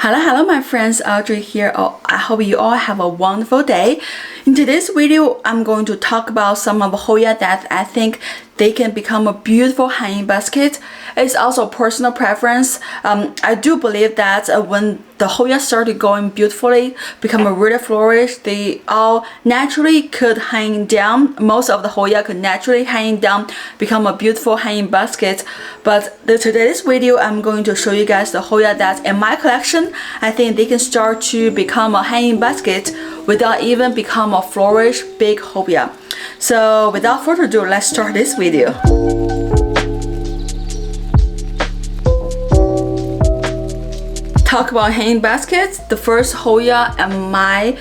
Hello my friends, Audrey here. I hope you all have a wonderful day. In today's video, I'm going to talk about some of Hoya that I think they can become a beautiful hanging basket. It's also personal preference. I do believe that when the Hoya started going beautifully, become a really flourish, they all naturally could hang down. Most of the Hoya could naturally hang down, become a beautiful hanging basket. But today's video, I'm going to show you guys the Hoya that in my collection, I think they can start to become a hanging basket without even become a flourish big Hoya. So without further ado, let's start this video. Talk about hanging baskets. The first Hoya in my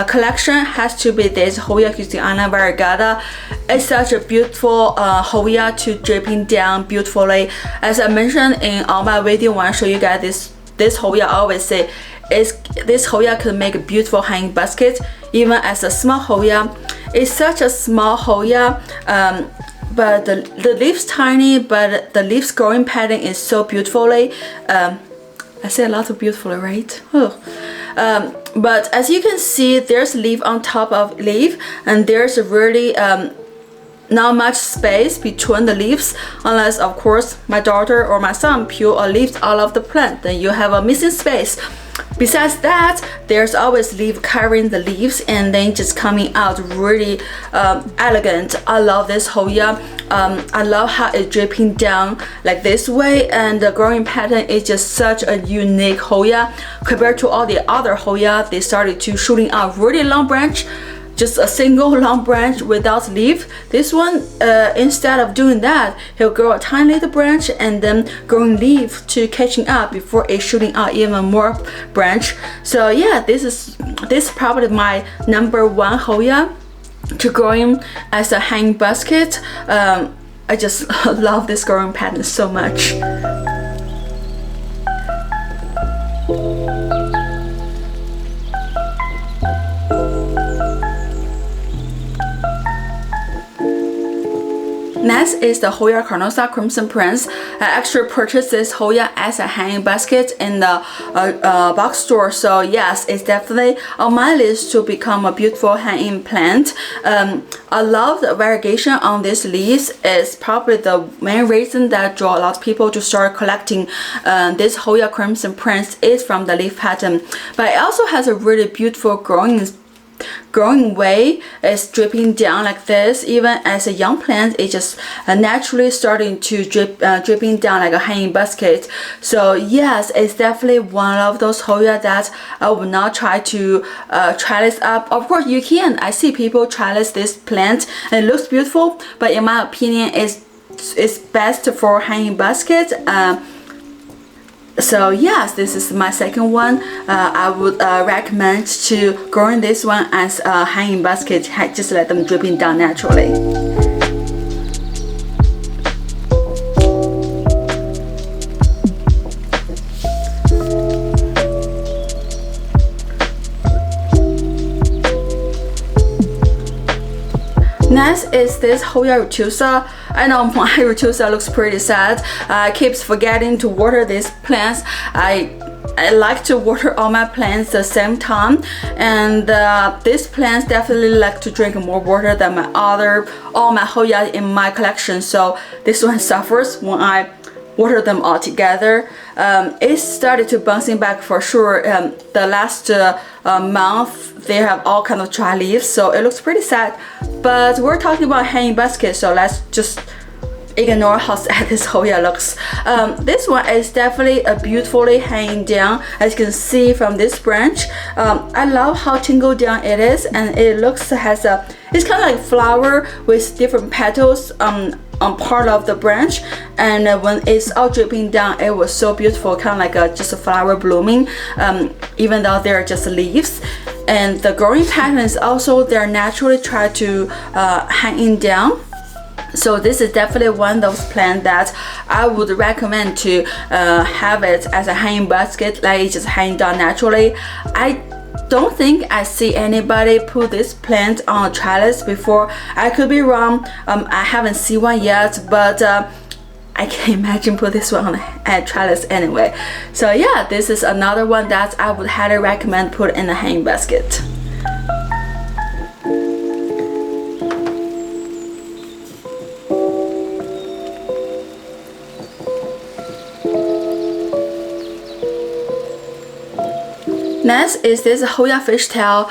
collection has to be this Hoya Kiana Varada. It's such a beautiful Hoya to dripping down beautifully. As I mentioned in all my video, I want to show you guys this Hoya. I always say this Hoya could make a beautiful hanging basket even as a small Hoya. It's such a small Hoya, but the leaves tiny, but the leaves growing pattern is so beautifully. I say a lot of beautifully, right? Oh. But as you can see, there's leaf on top of leaf, and there's really not much space between the leaves, unless of course my daughter or my son peel a leaf out of the plant, then you have a missing space. Besides that, there's always leaf covering the leaves and then just coming out really elegant. I love this Hoya. I love how it's dripping down like this way, and the growing pattern is just such a unique Hoya compared to all the other Hoya. They started to shooting out really long branch, just a single long branch without leaf. This one, instead of doing that, he'll grow a tiny little branch and then growing leaf to catching up before it's shooting out even more branch. So yeah, this is probably my #1 Hoya to growing as a hanging basket. I just love this growing pattern so much. Next is the Hoya Carnosa Crimson Prince. I actually purchased this Hoya as a hanging basket in the box store. So yes, it's definitely on my list to become a beautiful hanging plant. I love the variegation on these leaves. It's probably the main reason that draw a lot of people to start collecting this Hoya Crimson Prince is from the leaf pattern. But it also has a really beautiful growing way. Is dripping down like this. Even as a young plant, it's just naturally starting to dripping down like a hanging basket. So yes, it's definitely one of those Hoya that I would not try to trellis up. Of course you can. I see people trellis this plant and it looks beautiful, but in my opinion it's best for hanging basket. So yes, this is my second one. I would recommend to growing this one as a hanging basket. Just let them dripping down naturally. Next is this Hoya Myusa. I know my Myusa looks pretty sad. I keep forgetting to water these plants. I like to water all my plants at the same time, and these plants definitely like to drink more water than all my Hoya in my collection. So this one suffers when I water them all together. It started to bouncing back for sure. The last month they have all kind of dry leaves, so it looks pretty sad. But we're talking about hanging baskets, so let's just ignore how sad this Hoya looks. This one is definitely a beautifully hanging down, as you can see from this branch. I love how tingled down it is, and it looks it's kind of like flower with different petals on part of the branch, and when it's all dripping down, it was so beautiful, kind of like just a flower blooming, even though they're just leaves. And the growing pattern is also they're naturally try to hanging down. So this is definitely one of those plants that I would recommend to have it as a hanging basket, like it just hang down naturally. I don't think I see anybody put this plant on a trellis before. I could be wrong. I haven't seen one yet, but I can't imagine put this one on a trellis anyway. So yeah, this is another one that I would highly recommend put in a hanging basket. Next is this Hoya Fishtail.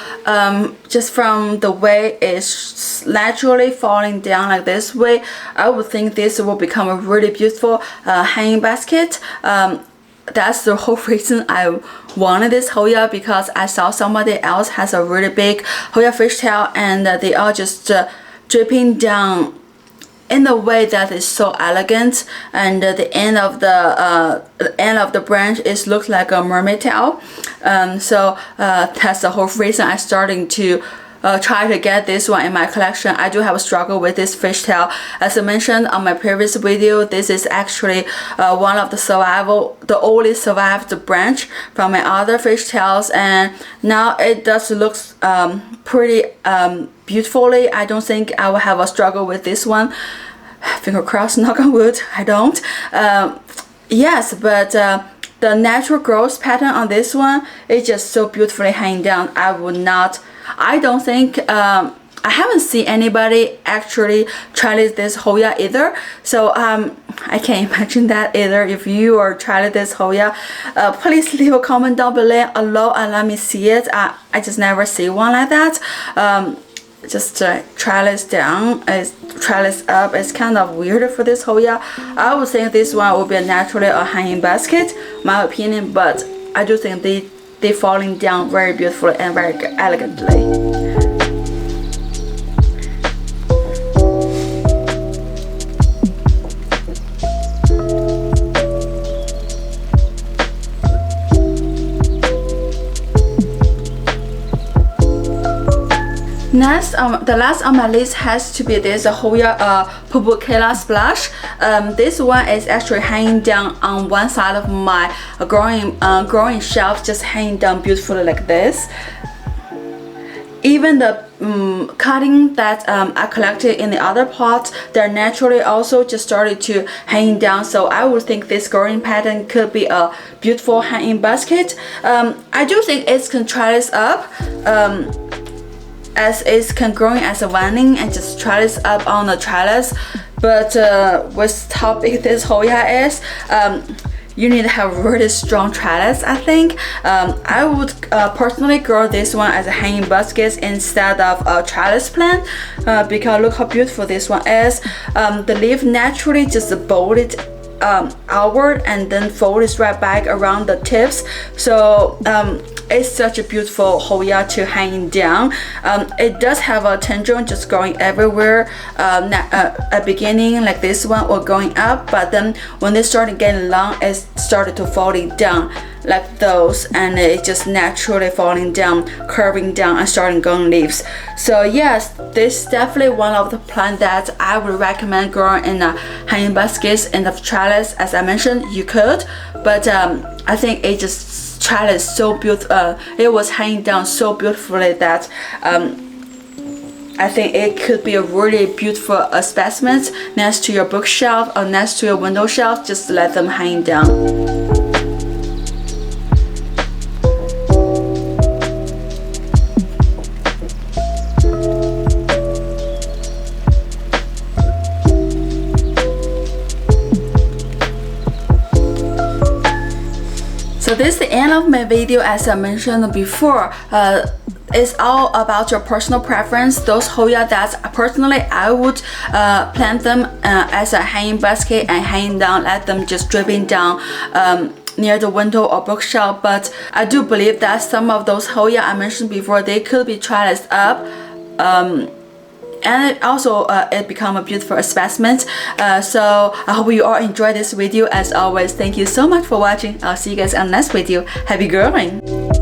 Just from the way it's naturally falling down like this way, I would think this will become a really beautiful hanging basket. That's the whole reason I wanted this Hoya, because I saw somebody else has a really big Hoya Fishtail, and they are just dripping down in a way that is so elegant, and the end of the branch is looks like a mermaid tail. So that's the whole reason I starting to try to get this one in my collection. I do have a struggle with this fishtail. As I mentioned on my previous video, this is actually one of the only survived branch from my other fishtails, and now it does look pretty beautifully. I don't think I will have a struggle with this one. Finger crossed, knock on wood, I don't. Yes, but the natural growth pattern on this one is just so beautifully hanging down. I don't think I haven't seen anybody actually try this Hoya either, so I can't imagine that either. If you are trying this Hoya, please leave a comment down below and let me see it. I just never see one like that. Just trellis down, trellis up. It's kind of weird for this Hoya. I would think this one would be naturally a hanging basket, my opinion, but I do think they falling down very beautifully and very elegantly. Next, the last on my list has to be this Hoya Pk Blush. This one is actually hanging down on one side of my growing shelf, just hanging down beautifully like this. Even the cutting that I collected in the other pots, they're naturally also just started to hang down. So I would think this growing pattern could be a beautiful hanging basket. I do think it can trellis up. As it's growing as a veining and just trellis up on the trellis, but with how big this Hoya is, you need to have really strong trellis. I think I would personally grow this one as a hanging basket instead of a trellis plant, because look how beautiful this one is. The leaf naturally just folded outward and then folded right back around the tips, so it's such a beautiful Hoya to hang down. It does have a tendril just going everywhere at beginning like this one, or going up, but then when they started getting long, it started to falling down like those, and it just naturally falling down, curving down and starting going leaves. So yes, this is definitely one of the plants that I would recommend growing in a hanging baskets in the trellis. As I mentioned, you could, but I think it just trellis so beautiful. It was hanging down so beautifully that I think it could be a really beautiful specimen next to your bookshelf or next to your window shelf. Just let them hang down. So this is the end of my video. As I mentioned before, it's all about your personal preference. Those Hoya that personally I would plant them as a hanging basket and hang down, let them just dripping down near the window or bookshelf. But I do believe that some of those Hoya I mentioned before, they could be trellised up. And it also it become a beautiful specimen. So I hope you all enjoyed this video. As always, thank you so much for watching. I'll see you guys on the next video. Happy growing!